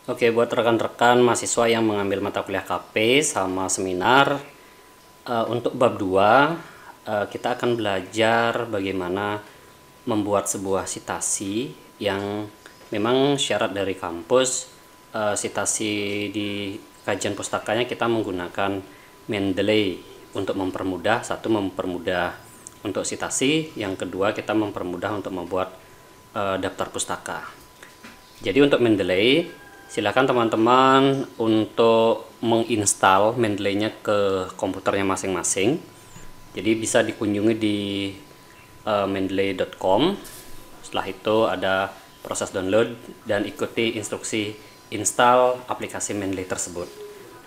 Oke, buat rekan-rekan mahasiswa yang mengambil mata kuliah KP sama seminar, untuk bab 2, kita akan belajar bagaimana membuat sebuah sitasi yang memang syarat dari kampus. Sitasi di kajian pustakanya kita menggunakan Mendeley untuk mempermudah, satu mempermudah untuk sitasi, yang kedua kita mempermudah untuk membuat daftar pustaka. Jadi untuk Mendeley, silakan teman-teman untuk menginstal Mendeley-nya ke komputernya masing-masing. Jadi bisa dikunjungi di mendeley.com. Setelah itu ada proses download dan ikuti instruksi install aplikasi Mendeley tersebut.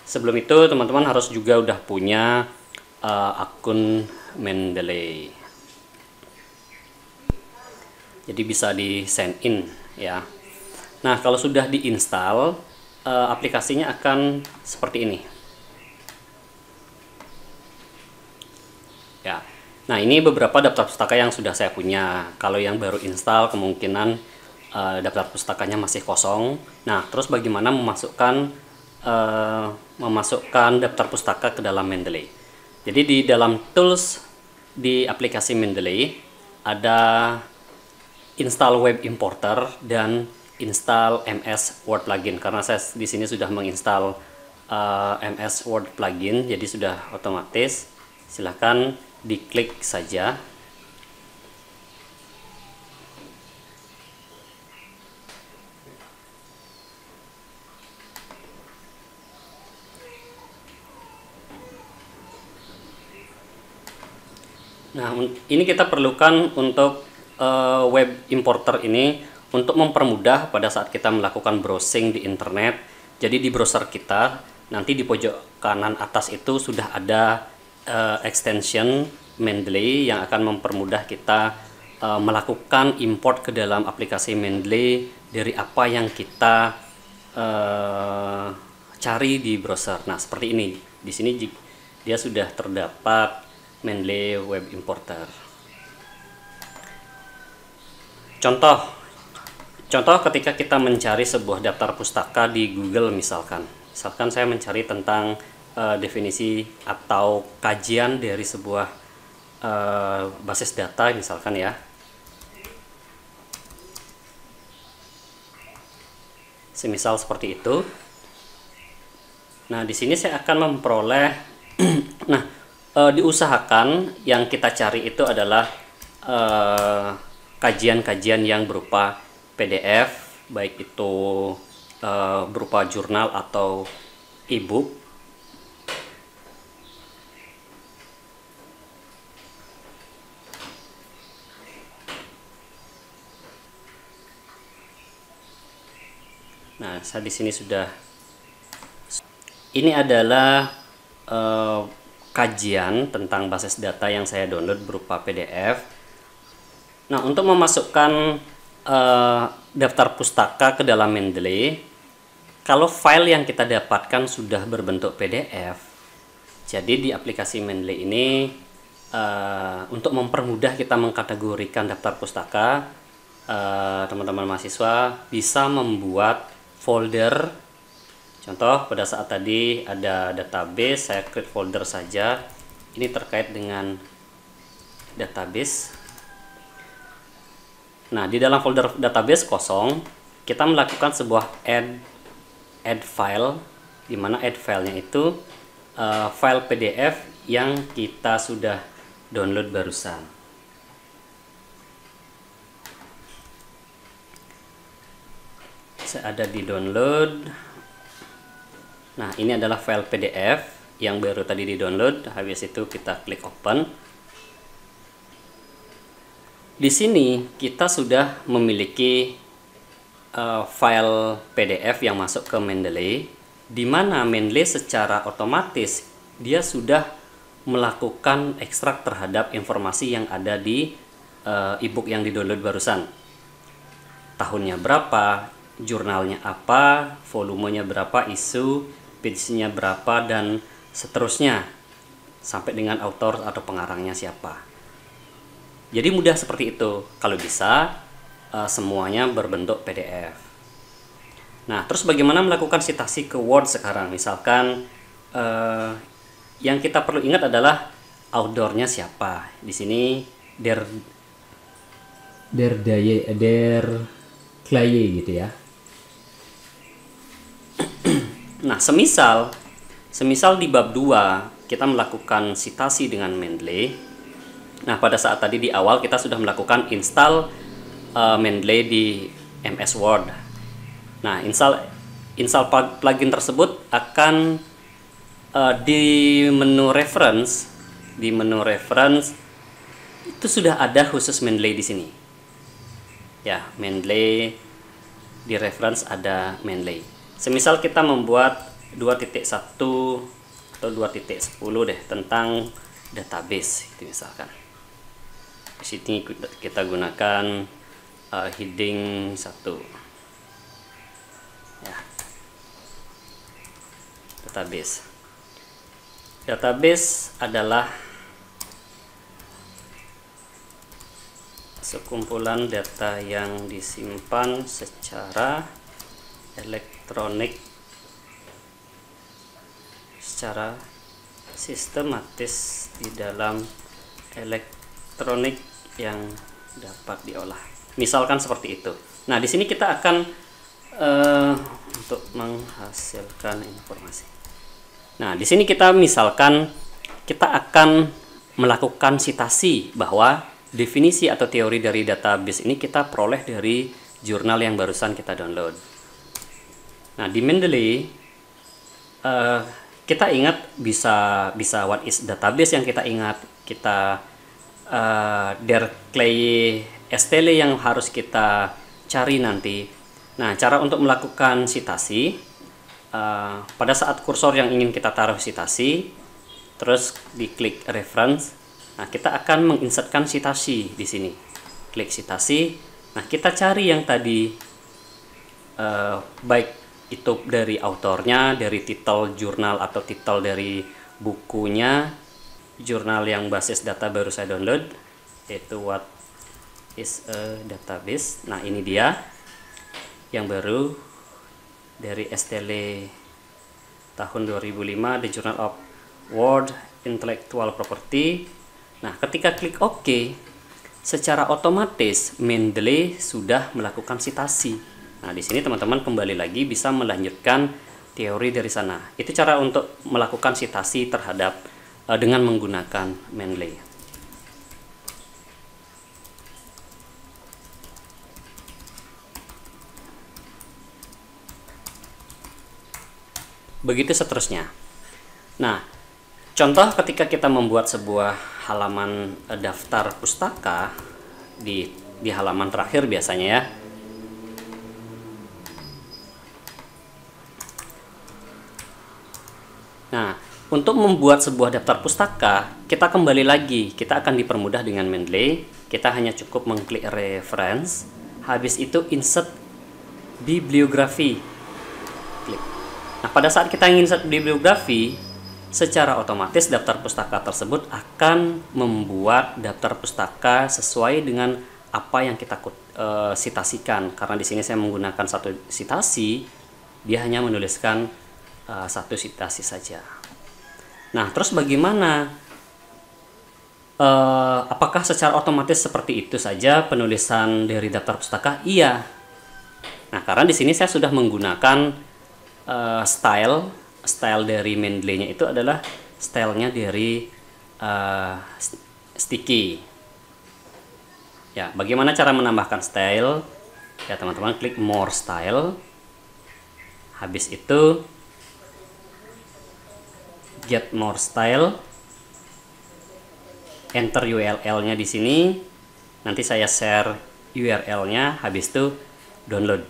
Sebelum itu teman-teman harus juga udah punya akun Mendeley. Jadi bisa di sign in ya. Nah, kalau sudah diinstal, aplikasinya akan seperti ini. Ya. Nah, ini beberapa daftar pustaka yang sudah saya punya. Kalau yang baru install, kemungkinan daftar pustakanya masih kosong. Nah, terus bagaimana memasukkan daftar pustaka ke dalam Mendeley? Jadi di dalam tools di aplikasi Mendeley ada install web importer dan install MS Word plugin. Karena saya di sini sudah menginstal MS Word plugin, jadi sudah otomatis. Silahkan diklik saja. Nah, ini kita perlukan untuk web importer ini untuk mempermudah pada saat kita melakukan browsing di internet. Jadi di browser kita, nanti di pojok kanan atas itu sudah ada extension Mendeley yang akan mempermudah kita melakukan import ke dalam aplikasi Mendeley dari apa yang kita cari di browser. Nah, seperti ini. Di sini dia sudah terdapat Mendeley Web Importer. Contoh ketika kita mencari sebuah daftar pustaka di Google misalkan saya mencari tentang definisi atau kajian dari sebuah basis data misalkan ya. Semisal seperti itu. Nah, di sini saya akan memperoleh nah, diusahakan yang kita cari itu adalah kajian-kajian yang berupa PDF, baik itu berupa jurnal atau e-book. Nah, saya di sini sudah. Ini adalah kajian tentang basis data yang saya download berupa PDF. Nah, untuk memasukkan daftar pustaka ke dalam Mendeley, kalau file yang kita dapatkan sudah berbentuk PDF, jadi di aplikasi Mendeley ini untuk mempermudah kita mengkategorikan daftar pustaka, teman-teman mahasiswa bisa membuat folder. Contoh pada saat tadi ada database, saya create folder saja. Ini terkait dengan database. Nah, di dalam folder database kosong, kita melakukan sebuah add file, di mana add filenya itu file PDF yang kita sudah download barusan. Saya ada di download. Nah, ini adalah file PDF yang baru tadi di-download. Habis itu kita klik open. Di sini kita sudah memiliki file PDF yang masuk ke Mendeley, di mana Mendeley secara otomatis dia sudah melakukan ekstrak terhadap informasi yang ada di e-book yang di-download barusan. Tahunnya berapa, jurnalnya apa, volumenya berapa, isu, page-nya berapa, dan seterusnya sampai dengan author atau pengarangnya siapa. Jadi mudah seperti itu. Kalau bisa semuanya berbentuk PDF. Nah, terus bagaimana melakukan citasi ke Word sekarang? Misalkan yang kita perlu ingat adalah outdoornya siapa. Di sini der Klaye gitu ya. Nah, semisal di bab 2 kita melakukan citasi dengan Mendeley. Nah, pada saat tadi di awal kita sudah melakukan install Mendeley di MS Word. Nah, install plugin tersebut akan di menu reference itu sudah ada khusus Mendeley di sini. Ya, Mendeley di reference ada Mendeley. Semisal kita membuat 2.1 atau 2.10 deh tentang database itu misalkan. Di sini kita gunakan heading 1. Ya. Database adalah sekumpulan data yang disimpan secara elektronik secara sistematis di dalam elektronik yang dapat diolah. Misalkan seperti itu. Nah, di sini kita akan untuk menghasilkan informasi. Nah, di sini kita misalkan kita akan melakukan citasi bahwa definisi atau teori dari database ini kita peroleh dari jurnal yang barusan kita download. Nah, di Mendeley kita ingat bisa what is database yang kita ingat, kita der Klaye stele yang harus kita cari nanti. Nah, cara untuk melakukan citasi pada saat kursor yang ingin kita taruh citasi, terus diklik reference. Nah, kita akan menginsertkan citasi di sini. Klik citasi. Nah, kita cari yang tadi baik itu dari autornya, dari titel jurnal atau titel dari bukunya, jurnal yang basis data baru saya download, yaitu what is a database. Nah, ini dia yang baru dari STL tahun 2005, The Journal of World Intellectual Property. Nah, ketika klik OK, secara otomatis Mendeley sudah melakukan citasi. Nah, di sini teman-teman kembali lagi bisa melanjutkan teori dari sana. Itu cara untuk melakukan citasi terhadap dengan menggunakan Mendeley. Begitu seterusnya. Nah, contoh ketika kita membuat sebuah halaman daftar pustaka di halaman terakhir biasanya ya. Nah, untuk membuat sebuah daftar pustaka, kita kembali lagi, kita akan dipermudah dengan Mendeley. Kita hanya cukup mengklik reference, habis itu insert bibliografi. Klik. Nah, pada saat kita ingin insert bibliografi, secara otomatis daftar pustaka tersebut akan membuat daftar pustaka sesuai dengan apa yang kita citasikan. Karena di sini saya menggunakan satu citasi, dia hanya menuliskan satu citasi saja. Nah, terus bagaimana? Apakah secara otomatis seperti itu saja penulisan dari daftar pustaka? Iya. Nah, karena di sini saya sudah menggunakan style dari Mendeley-nya itu adalah stylenya dari sticky. Ya, bagaimana cara menambahkan style? Ya, teman-teman klik more style. Habis itu get more style. Enter URL-nya di sini. Nanti saya share URL-nya, habis itu download.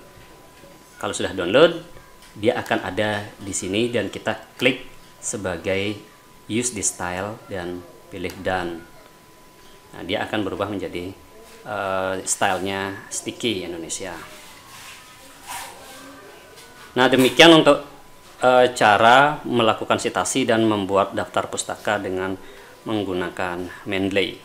Kalau sudah download, dia akan ada di sini dan kita klik sebagai use this style dan pilih done. Nah, dia akan berubah menjadi stylenya sticky Indonesia. Nah, demikian untuk cara melakukan citasi dan membuat daftar pustaka dengan menggunakan Mendeley.